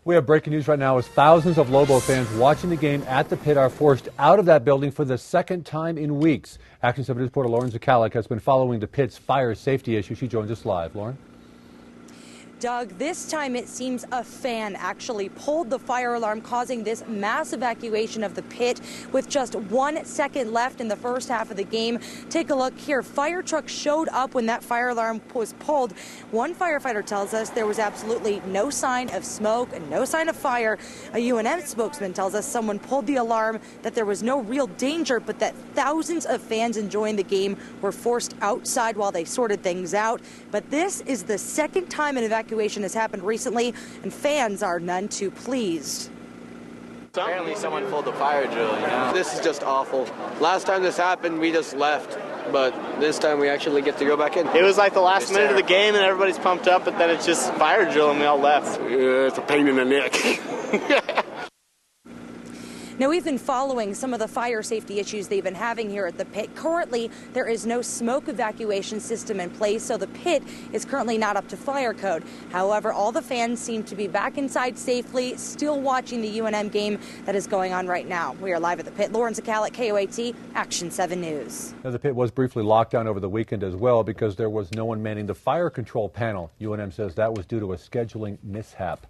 We have breaking news right now as thousands of Lobo fans watching the game at the pit are forced out of that building for the second time in weeks. Action 7 News reporter Lauren Zakalik has been following the pit's fire safety issue. She joins us live. Lauren? Doug, this time it seems a fan actually pulled the fire alarm, causing this mass evacuation of the pit with just 1 second left in the first half of the game. Take a look here. Fire trucks showed up when that fire alarm was pulled. One firefighter tells us there was absolutely no sign of smoke and no sign of fire. A UNM spokesman tells us someone pulled the alarm, that there was no real danger, but that thousands of fans enjoying the game were forced outside while they sorted things out. But this is the second time an evacuation has happened recently, and fans are none too pleased. Apparently someone pulled the fire drill, you know? This is just awful. Last time this happened, we just left, but this time we actually get to go back in. It was like the last minute of the game and everybody's pumped up, but then it's just fire drill and we all left. Yeah, it's a pain in the neck. Now, we've been following some of the fire safety issues they've been having here at the pit. Currently, there is no smoke evacuation system in place, so the pit is currently not up to fire code. However, all the fans seem to be back inside safely, still watching the UNM game that is going on right now. We are live at the pit. Lauren Zakalik, KOAT, Action 7 News. Now, the pit was briefly locked down over the weekend as well because there was no one manning the fire control panel. UNM says that was due to a scheduling mishap.